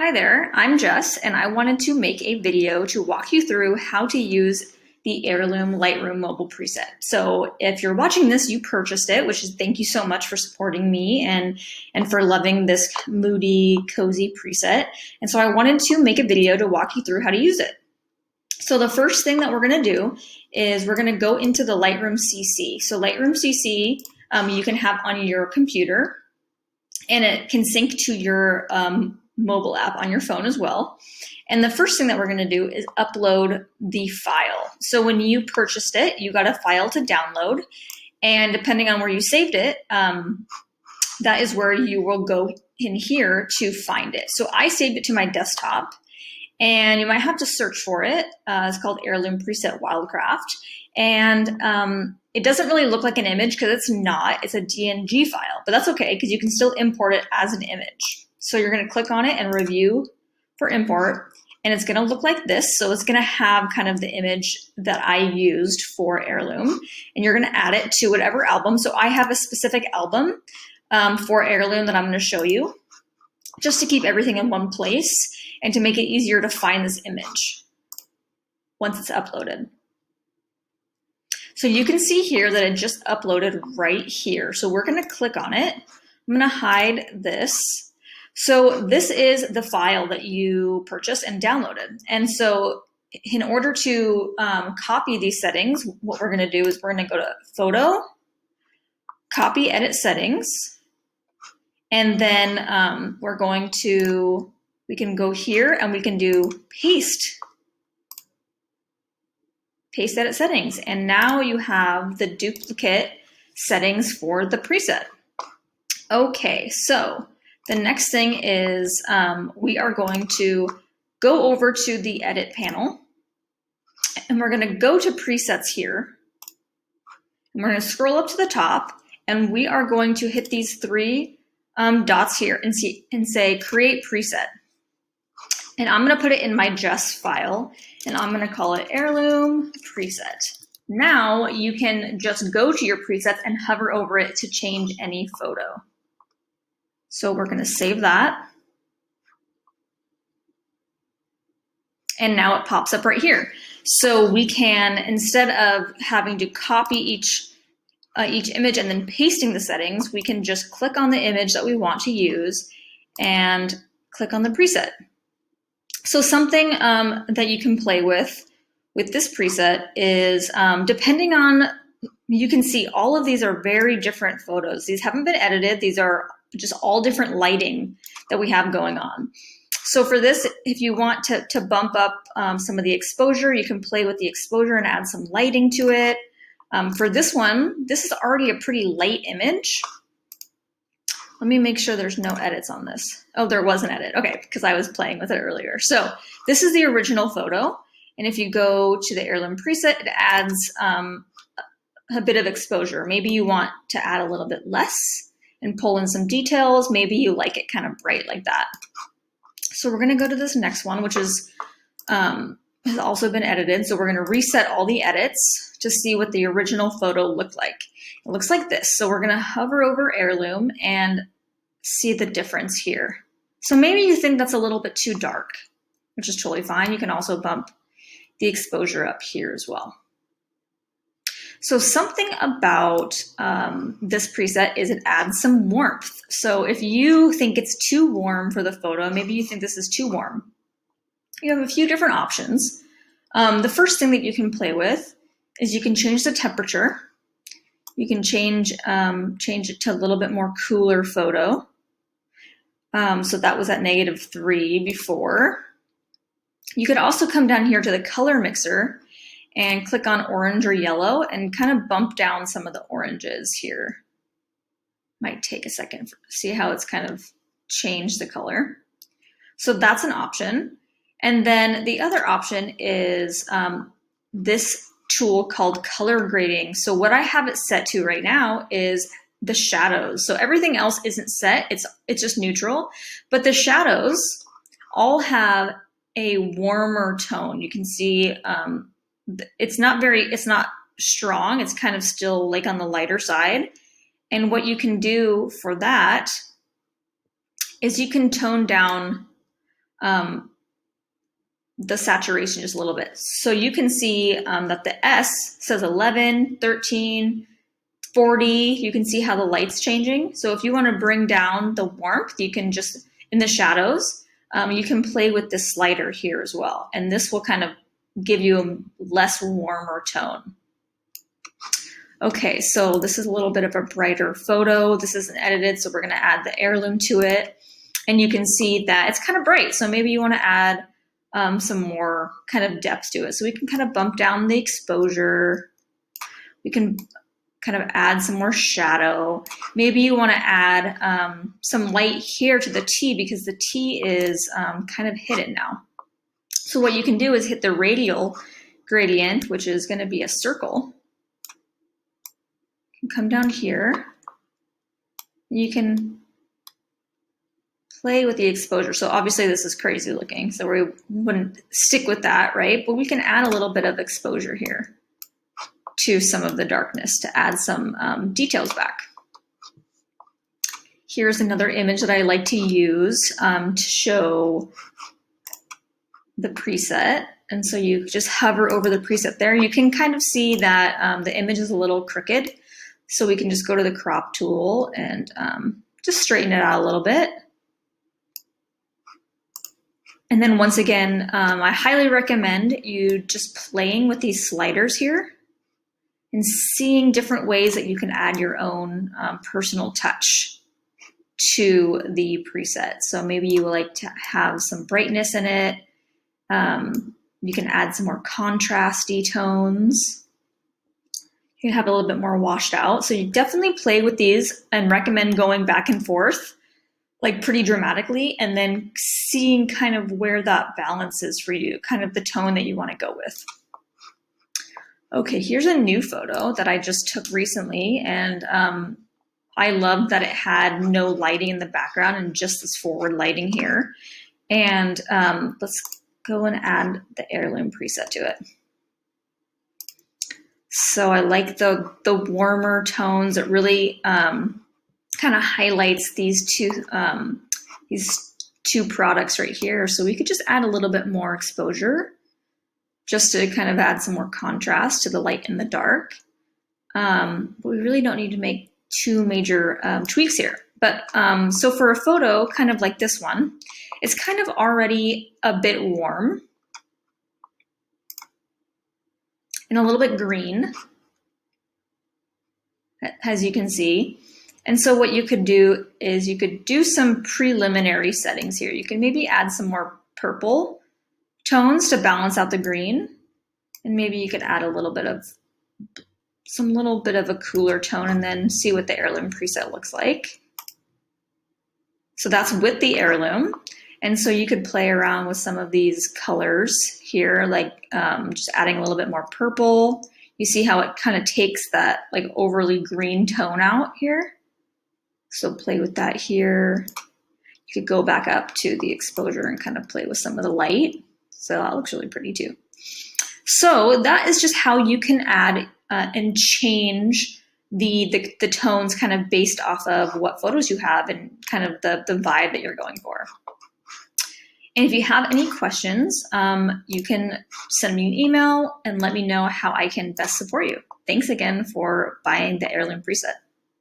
Hi there, I'm Jess, and I wanted to make a video to walk you through how to use the Heirloom Lightroom mobile preset. So if you're watching this, you purchased it, which is thank you so much for supporting me and for loving this moody, cozy preset. And so I wanted to make a video to walk you through how to use it. So the first thing that we're gonna do is we're gonna go into the Lightroom CC. So Lightroom CC you can have on your computer, and it can sync to your mobile app on your phone as well. And the first thing that we're going to do is upload the file. So when you purchased it, you got a file to download, and depending on where you saved it, that is where you will go in here to find it. So I saved it to my desktop, and you might have to search for it. It's called Heirloom Preset Wildcraft, and it doesn't really look like an image because it's not. It's a DNG file, but that's okay because you can still import it as an image. So you're going to click on it and review for import, and it's going to look like this. So it's going to have kind of the image that I used for Heirloom, and you're going to add it to whatever album. So I have a specific album for Heirloom that I'm going to show you just to keep everything in one place and to make it easier to find this image once it's uploaded. So you can see here that it just uploaded right here. So we're going to click on it. I'm going to hide this. So this is the file that you purchased and downloaded. And so in order to copy these settings, what we're going to do is we're going to go to Photo, Copy, Edit Settings, and then we can go here and we can do Paste Edit Settings. And now you have the duplicate settings for the preset. Okay, so the next thing is we are going to go over to the edit panel, and we're going to go to presets here, and we're going to scroll up to the top, and we are going to hit these three dots here and say create preset. And I'm going to put it in my Jess file, and I'm going to call it Heirloom Preset. Now you can just go to your presets and hover over it to change any photo. So we're going to save that. And now it pops up right here. So we can, instead of having to copy each image and then pasting the settings, we can just click on the image that we want to use and click on the preset. So something that you can play with this preset is depending on, you can see all of these are very different photos. These haven't been edited. These are just all different lighting that we have going on. So for this, if you want to bump up some of the exposure, you can play with the exposure and add some lighting to it. For this one, this is already a pretty light image. Let me make sure there's no edits on this. Oh, there was an edit. Okay, because I was playing with it earlier. So this is the original photo. And if you go to the Heirloom preset, it adds a bit of exposure. Maybe you want to add a little bit less and pull in some details. Maybe you like it kind of bright like that. So we're going to go to this next one, which is has also been edited. So we're going to reset all the edits to see what the original photo looked like. It looks like this. So we're going to hover over Heirloom and see the difference here. So maybe you think that's a little bit too dark, which is totally fine. You can also bump the exposure up here as well. So something about this preset is it adds some warmth. So if you think it's too warm for the photo, maybe you think this is too warm, you have a few different options. The first thing that you can play with is you can change the temperature. You can change it to a little bit more cooler photo. So that was at -3 before. You could also come down here to the color mixer and click on orange or yellow and kind of bump down some of the oranges here. Might take a second to see how it's kind of changed the color. So that's an option. And then the other option is this tool called color grading. So what I have it set to right now is the shadows. So everything else isn't set, it's just neutral, but the shadows all have a warmer tone. You can see it's not strong. It's kind of still like on the lighter side. And what you can do for that is you can tone down the saturation just a little bit. So you can see that the S says 11, 13, 40. You can see how the light's changing. So if you want to bring down the warmth, you can just, in the shadows, you can play with this slider here as well. And this will kind of give you a less warmer tone. Okay, so this is a little bit of a brighter photo. This isn't edited, so we're going to add the Heirloom to it. And you can see that it's kind of bright. So maybe you want to add some more kind of depth to it. So we can kind of bump down the exposure. We can kind of add some more shadow. Maybe you want to add some light here to the T because the T is kind of hidden now. So what you can do is hit the radial gradient, which is going to be a circle. You can come down here. You can play with the exposure. So obviously this is crazy looking, so we wouldn't stick with that, right? But we can add a little bit of exposure here to some of the darkness to add some details back. Here's another image that I like to use to show the preset. And so you just hover over the preset there. You can kind of see that the image is a little crooked. So we can just go to the crop tool and just straighten it out a little bit. And then once again, I highly recommend you just playing with these sliders here and seeing different ways that you can add your own personal touch to the preset. So maybe you would like to have some brightness in it. You can add some more contrasty tones. You can have a little bit more washed out. So you definitely play with these and recommend going back and forth like pretty dramatically and then seeing kind of where that balance is for you, kind of the tone that you want to go with. Okay, here's a new photo that I just took recently, and I love that it had no lighting in the background and just this forward lighting here. And let's go and add the Heirloom preset to it. So I like the warmer tones. It really kind of highlights these two products right here. So we could just add a little bit more exposure just to kind of add some more contrast to the light and the dark. But we really don't need to make too major tweaks here. But so for a photo kind of like this one, it's kind of already a bit warm and a little bit green, as you can see. And so what you could do is you could do some preliminary settings here. You can maybe add some more purple tones to balance out the green. And maybe you could add a little bit of a cooler tone and then see what the Heirloom preset looks like. So that's with the Heirloom. And so you could play around with some of these colors here, like just adding a little bit more purple. You see how it kind of takes that like overly green tone out here. So play with that here. You could go back up to the exposure and kind of play with some of the light. So that looks really pretty too. So that is just how you can add and change the tones kind of based off of what photos you have and kind of the vibe that you're going for. And if you have any questions, you can send me an email and let me know how I can best support you. Thanks again for buying the Heirloom preset.